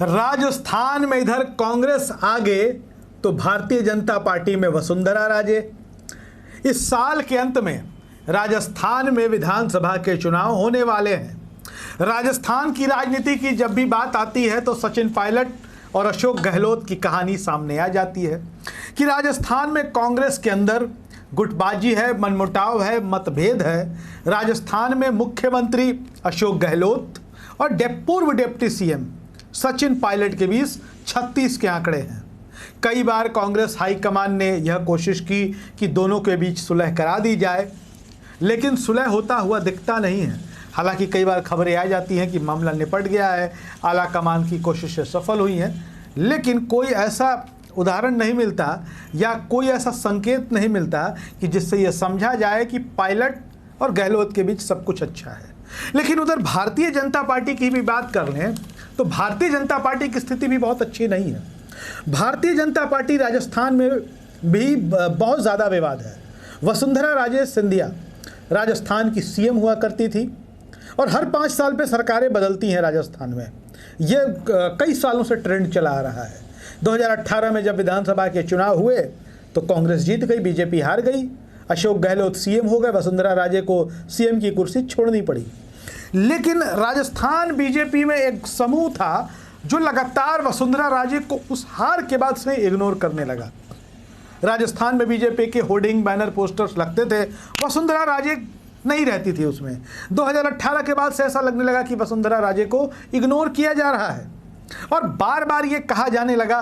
राजस्थान में इधर कांग्रेस आगे तो भारतीय जनता पार्टी में वसुंधरा राजे। इस साल के अंत में राजस्थान में विधानसभा के चुनाव होने वाले हैं। राजस्थान की राजनीति की जब भी बात आती है तो सचिन पायलट और अशोक गहलोत की कहानी सामने आ जाती है कि राजस्थान में कांग्रेस के अंदर गुटबाजी है, मनमुटाव है, मतभेद है। राजस्थान में मुख्यमंत्री अशोक गहलोत और पूर्व डिप्टी सीएम सचिन पायलट के बीच 36 के आंकड़े हैं। कई बार कांग्रेस हाईकमान ने यह कोशिश की कि दोनों के बीच सुलह करा दी जाए, लेकिन सुलह होता हुआ दिखता नहीं है। हालांकि कई बार खबरें आ जाती हैं कि मामला निपट गया है, आला कमान की कोशिशें सफल हुई हैं, लेकिन कोई ऐसा उदाहरण नहीं मिलता या कोई ऐसा संकेत नहीं मिलता कि जिससे यह समझा जाए कि पायलट और गहलोत के बीच सब कुछ अच्छा है। लेकिन उधर भारतीय जनता पार्टी की भी बात कर लें तो भारतीय जनता पार्टी की स्थिति भी बहुत अच्छी नहीं है। भारतीय जनता पार्टी राजस्थान में भी बहुत ज़्यादा विवाद है। वसुंधरा राजे सिंधिया राजस्थान की सीएम हुआ करती थी और हर 5 साल पे सरकारें बदलती हैं राजस्थान में। ये कई सालों से ट्रेंड चला आ रहा है। 2018 में जब विधानसभा के चुनाव हुए तो कांग्रेस जीत गई, बीजेपी हार गई, अशोक गहलोत सीएम हो गए, वसुंधरा राजे को सीएम की कुर्सी छोड़नी पड़ी। लेकिन राजस्थान बीजेपी में एक समूह था जो लगातार वसुंधरा राजे को उस हार के बाद से इग्नोर करने लगा। राजस्थान में बीजेपी के होर्डिंग, बैनर, पोस्टर्स लगते थे, वसुंधरा राजे नहीं रहती थी उसमें। 2018 के बाद से ऐसा लगने लगा कि वसुंधरा राजे को इग्नोर किया जा रहा है और बार बार ये कहा जाने लगा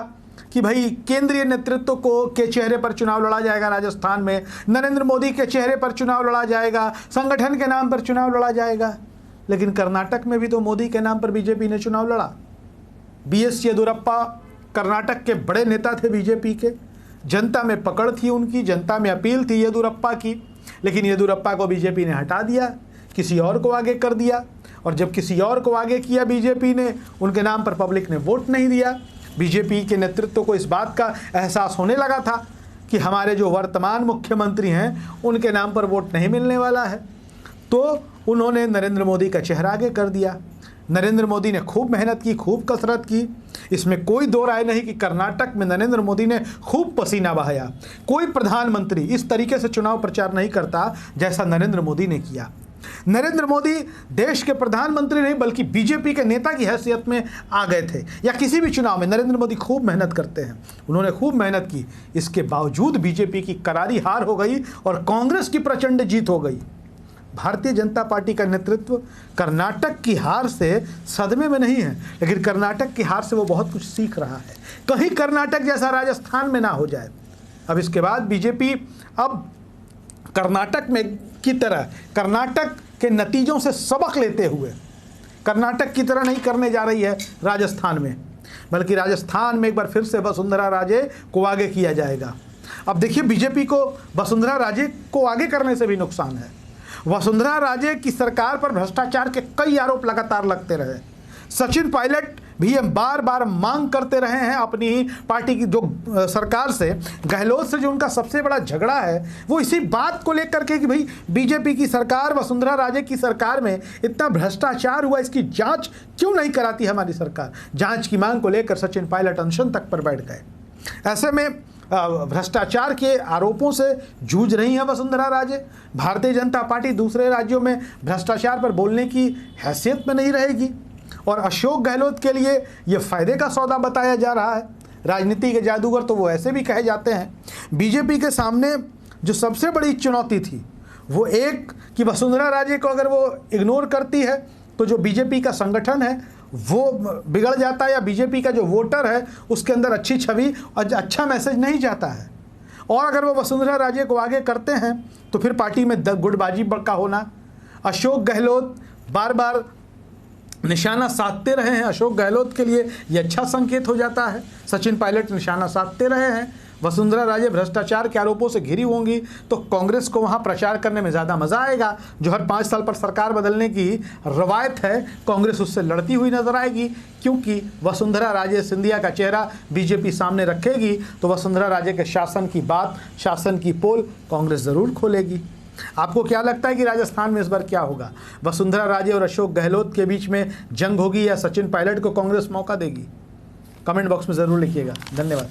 कि भाई केंद्रीय नेतृत्व के चेहरे पर चुनाव लड़ा जाएगा, राजस्थान में नरेंद्र मोदी के चेहरे पर चुनाव लड़ा जाएगा, संगठन के नाम पर चुनाव लड़ा जाएगा। लेकिन कर्नाटक में भी तो मोदी के नाम पर बीजेपी ने चुनाव लड़ा। बीएस येदियुरप्पा कर्नाटक के बड़े नेता थे बीजेपी के, जनता में पकड़ थी उनकी, जनता में अपील थी येदियुरप्पा की, लेकिन येदियुरप्पा को बीजेपी ने हटा दिया, किसी और को आगे कर दिया। और जब किसी और को आगे किया बीजेपी ने, उनके नाम पर पब्लिक ने वोट नहीं दिया। बीजेपी के नेतृत्व को इस बात का एहसास होने लगा था कि हमारे जो वर्तमान मुख्यमंत्री हैं उनके नाम पर वोट नहीं मिलने वाला है, तो उन्होंने नरेंद्र मोदी का चेहरा आगे कर दिया। नरेंद्र मोदी ने खूब मेहनत की, खूब कसरत की, इसमें कोई दो राय नहीं कि कर्नाटक में नरेंद्र मोदी ने खूब पसीना बहाया। कोई प्रधानमंत्री इस तरीके से चुनाव प्रचार नहीं करता जैसा नरेंद्र मोदी ने किया। नरेंद्र मोदी देश के प्रधानमंत्री नहीं बल्कि बीजेपी के नेता की हैसियत में आ गए थे, या किसी भी चुनाव में नरेंद्र मोदी खूब मेहनत करते हैं, उन्होंने खूब मेहनत की। इसके बावजूद बीजेपी की करारी हार हो गई और कांग्रेस की प्रचंड जीत हो गई। भारतीय जनता पार्टी का नेतृत्व कर्नाटक की हार से सदमे में नहीं है, लेकिन कर्नाटक की हार से वो बहुत कुछ सीख रहा है। कहीं कर्नाटक जैसा राजस्थान में ना हो जाए। अब इसके बाद बीजेपी अब कर्नाटक में की तरह कर्नाटक के नतीजों से सबक लेते हुए कर्नाटक की तरह नहीं करने जा रही है राजस्थान में, बल्कि राजस्थान में एक बार फिर से वसुंधरा राजे को आगे किया जाएगा। अब देखिए, बीजेपी को वसुंधरा राजे को आगे करने से भी नुकसान है। वसुंधरा राजे की सरकार पर भ्रष्टाचार के कई आरोप लगातार लगते रहे। सचिन पायलट भी बार बार मांग करते रहे हैं अपनी ही पार्टी की जो सरकार से, गहलोत से जो उनका सबसे बड़ा झगड़ा है वो इसी बात को लेकर के कि भाई बीजेपी की सरकार, वसुंधरा राजे की सरकार में इतना भ्रष्टाचार हुआ, इसकी जांच क्यों नहीं कराती हमारी सरकार। जांच की मांग को लेकर सचिन पायलट अनशन तक पर बैठ गए। ऐसे में भ्रष्टाचार के आरोपों से जूझ रही है वसुंधरा राजे। भारतीय जनता पार्टी दूसरे राज्यों में भ्रष्टाचार पर बोलने की हैसियत में नहीं रहेगी और अशोक गहलोत के लिए यह फायदे का सौदा बताया जा रहा है। राजनीति के जादूगर तो वो ऐसे भी कहे जाते हैं। बीजेपी के सामने जो सबसे बड़ी चुनौती थी वो एक कि वसुंधरा राजे को अगर वो इग्नोर करती है तो जो बीजेपी का संगठन है वो बिगड़ जाता है, या बीजेपी का जो वोटर है उसके अंदर अच्छी छवि और अच्छा मैसेज नहीं जाता है। और अगर वो वसुंधरा राजे को आगे करते हैं तो फिर पार्टी में गुटबाजी का होना। अशोक गहलोत बार बार निशाना साधते रहे हैं, अशोक गहलोत के लिए ये अच्छा संकेत हो जाता है। सचिन पायलट निशाना साधते रहे हैं। वसुंधरा राजे भ्रष्टाचार के आरोपों से घिरी होंगी तो कांग्रेस को वहां प्रचार करने में ज़्यादा मज़ा आएगा। जो हर 5 साल पर सरकार बदलने की रवायत है, कांग्रेस उससे लड़ती हुई नजर आएगी, क्योंकि वसुंधरा राजे सिंधिया का चेहरा बीजेपी सामने रखेगी तो वसुंधरा राजे के शासन की बात, शासन की पोल कांग्रेस ज़रूर खोलेगी। आपको क्या लगता है कि राजस्थान में इस बार क्या होगा? वसुंधरा राजे और अशोक गहलोत के बीच में जंग होगी या सचिन पायलट को कांग्रेस मौका देगी? कमेंट बॉक्स में ज़रूर लिखिएगा। धन्यवाद।